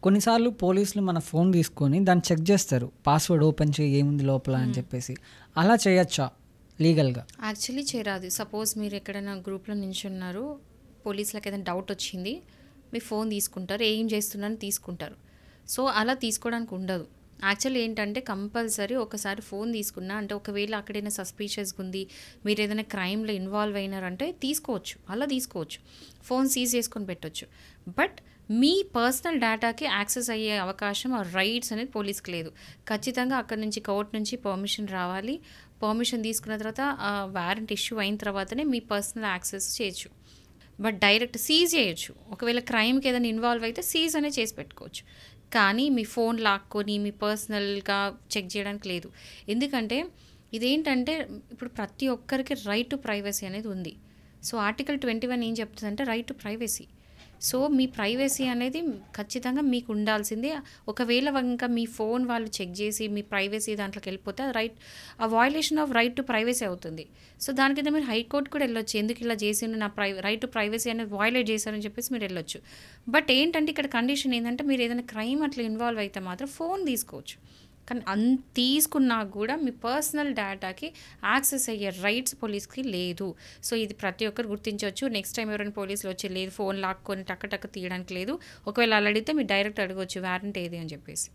కొన్నిసార్లు పోలీసులు మన ఫోన్ తీసుకొని దాన్ని చెక్ చేస్తారు. పాస్వర్డ్ ఓపెన్ చేయి ఏముంది లోపల అని చెప్పేసి. అలా చేయొచ్చా లీగల్‌గా? యాక్చువల్లీ చేయరాదు. సపోజ్ మీరు ఎక్కడైనా గ్రూప్‌లో నించున్నారు, పోలీసులకు ఏదైనా డౌట్ వచ్చింది, మీ ఫోన్ తీసుకుంటారు, ఏం చేస్తున్నారని తీసుకుంటారు. సో అలా తీసుకోవడానికి ఉండదు. యాక్చువల్లీ ఏంటంటే కంపల్సరీ ఒకసారి ఫోన్ తీసుకున్నా అంటే ఒకవేళ అక్కడైనా సస్పీషియస్గా ఉంది, మీరు ఏదైనా క్రైమ్లో ఇన్వాల్వ్ అయినారంటే తీసుకోవచ్చు, అలా తీసుకోవచ్చు, ఫోన్ సీజ్ చేసుకొని పెట్టొచ్చు. బట్ మీ పర్సనల్ డేటాకి యాక్సెస్ అయ్యే అవకాశం ఆ రైట్స్ అనేది పోలీస్కి లేదు. ఖచ్చితంగా అక్కడ నుంచి కోర్ట్ నుంచి పర్మిషన్ రావాలి. పర్మిషన్ తీసుకున్న తర్వాత వారెంట్ ఇష్యూ అయిన తర్వాతనే మీ పర్సనల్ యాక్సెస్ చేయొచ్చు. బట్ డైరెక్ట్ సీజ్ చేయొచ్చు. ఒకవేళ క్రైమ్కి ఏదైనా ఇన్వాల్వ్ అయితే సీజ్ అనేది చేసి పెట్టుకోవచ్చు. కానీ మీ ఫోన్ లాక్కొని మీ పర్సనల్గా చెక్ చేయడానికి లేదు. ఎందుకంటే ఇదేంటంటే ఇప్పుడు ప్రతి ఒక్కరికి రైట్ టు ప్రైవసీ అనేది ఉంది. సో ఆర్టికల్ 21 ఏం చెప్తుందంటే right to privacy. So me privacy అనేది ఖచ్చితంగా మీకు ఉండాల్సిందే. ఒకవేళ ఇంకా మీ ఫోన్ వాళ్ళు చెక్ చేసి మీ ప్రైవసీ దాంట్లోకి వెళ్ళిపోతే ఆ violation of right to privacy అవుతుంది. సో దాని కింద మీరు హైకోర్టు కూడా వెళ్ళొచ్చు. ఎందుకు ఇలా చేసిండు, నా రైట్ టు ప్రైవసీ అనేది వయలేట్ చేశారని చెప్పేసి మీరు వెళ్ళొచ్చు. బట్ ఏంటంటే ఇక్కడ కండిషన్ ఏంటంటే మీరు ఏదైనా క్రైమ్ అట్లా ఇన్వాల్వ్ అయితే మాత్రం ఫోన్ తీసుకోవచ్చు. కానీ తీసుకున్నా కూడా మీ పర్సనల్ డేటాకి యాక్సెస్ అయ్యే రైట్స్ పోలీస్కి లేదు. సో ఇది ప్రతి ఒక్కరు గుర్తించవచ్చు. నెక్స్ట్ టైం ఎవరైనా పోలీసులు వచ్చి లేదు ఫోన్ లాక్కొని టక్క టక్క తీయడానికి లేదు. ఒకవేళ అలా అడిగితే మీరు డైరెక్ట్ అడగవచ్చు వారెంట్ ఏది అని చెప్పేసి.